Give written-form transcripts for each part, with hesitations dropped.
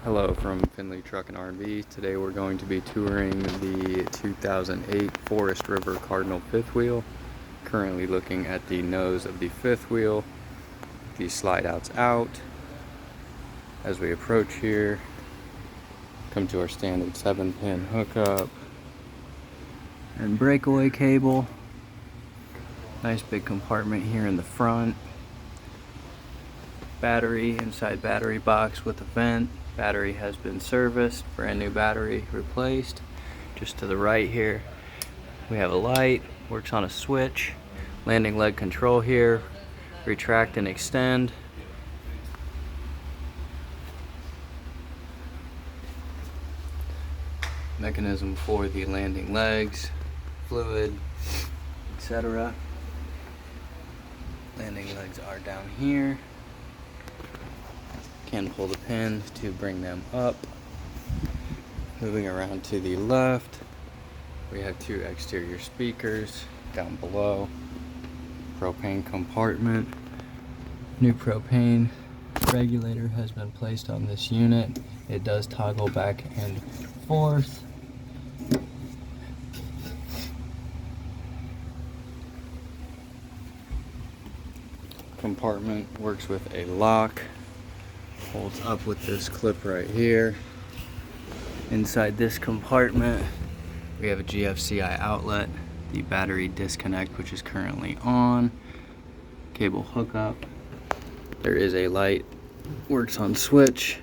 Hello from Finley Truck and R&B. Today we're going to be touring the 2008 Forest River Cardinal fifth wheel. Currently looking at the nose of the fifth wheel, the slide outs out. As we approach here, come to our standard 7-pin hookup and breakaway cable. Nice big compartment here in the front. Battery inside battery box with a vent. Battery has been serviced, brand new battery replaced. Just to the right here we have a light, works on a switch. Landing leg control here, retract and extend. Mechanism for the landing legs, fluid, etc. Landing legs are down here. Can pull the pin to bring them up. Moving around to the left, we have two exterior speakers down below. Propane compartment. New propane regulator has been placed on this unit. It does toggle back and forth. Compartment works with a lock. Holds up with this clip right here. Inside this compartment we have a GFCI outlet, the battery disconnect which is currently on, cable hookup. There is a light, works on switch.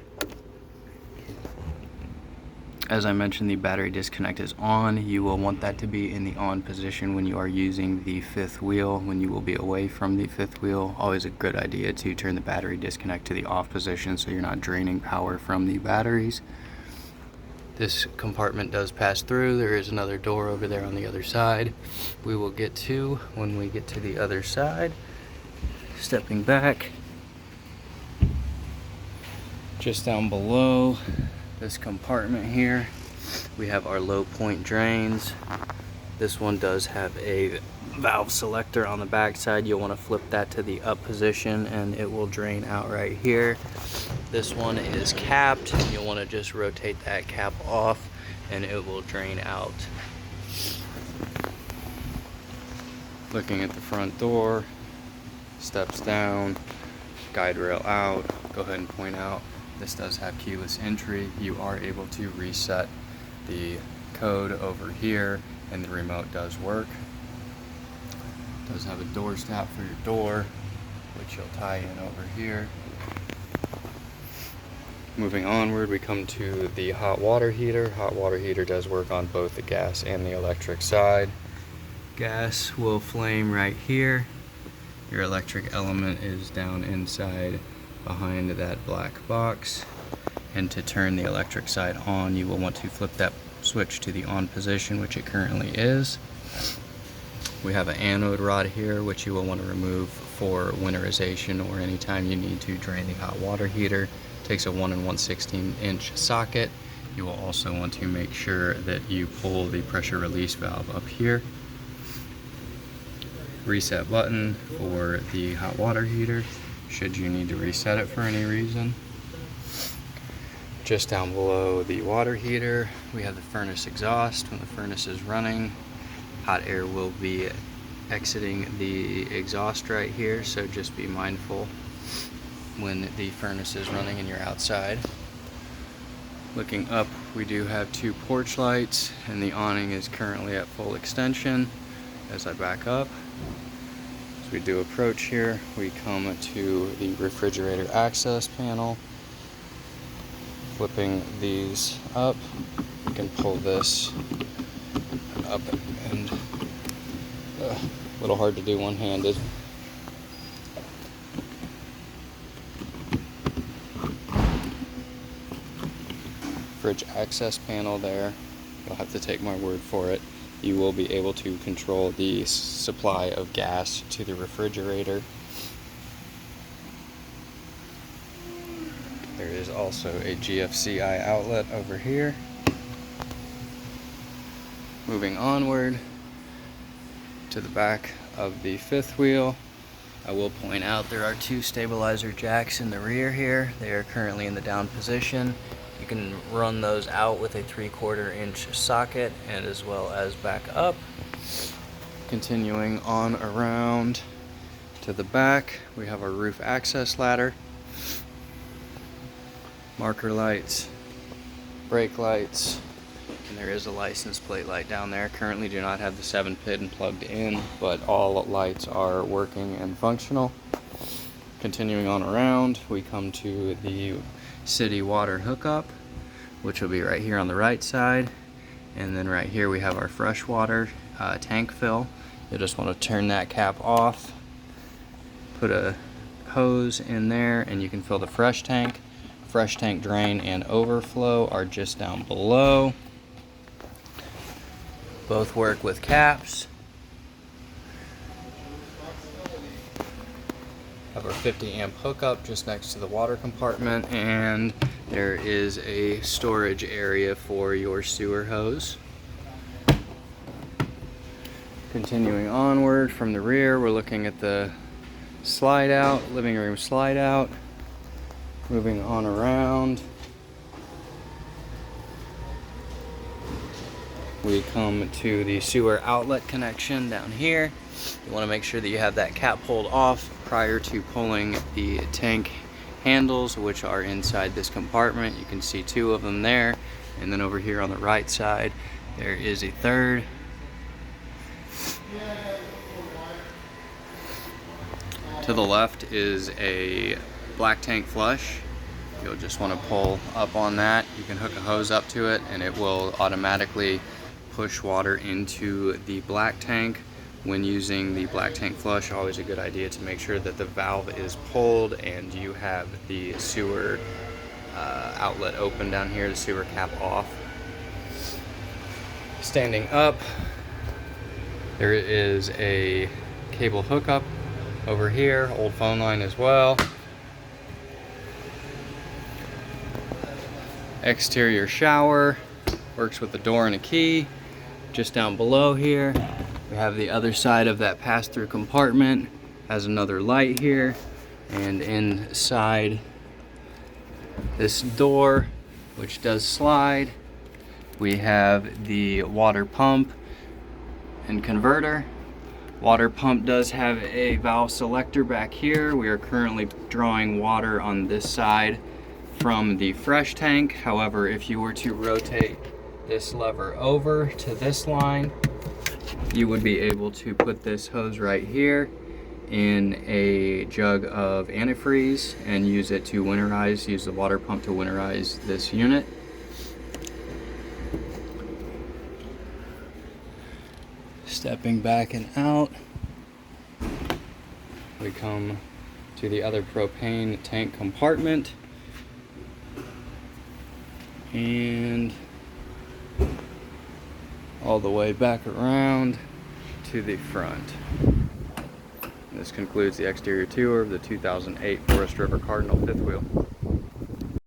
As I mentioned, the battery disconnect is on. You will want that to be in the on position when you are using the fifth wheel. When you will be away from the fifth wheel, always a good idea to turn the battery disconnect to the off position so you're not draining power from the batteries. This compartment does pass through. There is another door over there on the other side we will get to when we get to the other side. Stepping back, just down below this compartment here we have our low point drains. This one does have a valve selector on the back side. You'll want to flip that to the up position and it will drain out right here. This one is capped. You'll want to just rotate that cap off and it will drain out. Looking at the front door, steps down, guide rail out. Go ahead and point out this does have keyless entry. You are able to reset the code over here and the remote does work. Does have a door stop for your door, which you'll tie in over here. Moving onward, we come to the hot water heater. Hot water heater does work on both the gas and the electric side. Gas will flame right here. Your electric element is down inside behind that black box. And to turn the electric side on, you will want to flip that switch to the on position, which it currently is. We have an anode rod here, which you will want to remove for winterization or anytime you need to drain the hot water heater. Takes a 1 1/16 inch socket. You will also want to make sure that you pull the pressure release valve up here. Reset button for the hot water heater should you need to reset it for any reason. Just down below the water heater we have the furnace exhaust. When the furnace is running, hot air will be exiting the exhaust right here, so just be mindful when the furnace is running and you're outside. Looking up, we do have two porch lights and the awning is currently at full extension. As I back up, as we do approach here, we come to the refrigerator access panel. Flipping these up, you can pull this up and a little hard to do one-handed. Fridge access panel there. You'll have to take my word for it. You will be able to control the supply of gas to the refrigerator. There is also a GFCI outlet over here. Moving onward to the back of the fifth wheel, I will point out there are two stabilizer jacks in the rear here. They are currently in the down position You can run those out with a 3/4 inch socket and as well as back up. Continuing on around to the back, we have our roof access ladder, marker lights, brake lights, and there is a license plate light down there. Currently do not have the 7-pin plugged in, but all lights are working and functional. Continuing on around, we come to the city water hookup, which will be right here on the right side. And then right here we have our freshwater tank fill. You'll just want to turn that cap off, put a hose in there, and you can fill the fresh tank. Fresh tank drain and overflow are just down below. Both work with caps. Have our 50 amp hookup just next to the water compartment, and there is a storage area for your sewer hose. Continuing onward from the rear, we're looking at the slide out, living room slide out. Moving on around, we come to the sewer outlet connection down here. You want to make sure that you have that cap pulled off prior to pulling the tank handles, which are inside this compartment. You can see 2 of them there, and then over here on the right side there is a third. To the left is a black tank flush. You'll just want to pull up on that. You can hook a hose up to it and it will automatically push water into the black tank. When using the black tank flush, always a good idea to make sure that the valve is pulled and you have the sewer outlet open down here, the sewer cap off. Standing up, there is a cable hookup over here, old phone line as well. Exterior shower, works with the door and a key. Just down below here, we have the other side of that pass-through compartment, has another light here, and inside this door, which does slide, we have the water pump and converter. Water pump does have a valve selector back here. We are currently drawing water on this side from the fresh tank. However, if you were to rotate this lever over to this line, you would be able to put this hose right here in a jug of antifreeze and use it to winterize, use the water pump to winterize this unit. Stepping back and out, we come to the other propane tank compartment, and all the way back around to the front. This concludes the exterior tour of the 2008 Forest River Cardinal fifth wheel.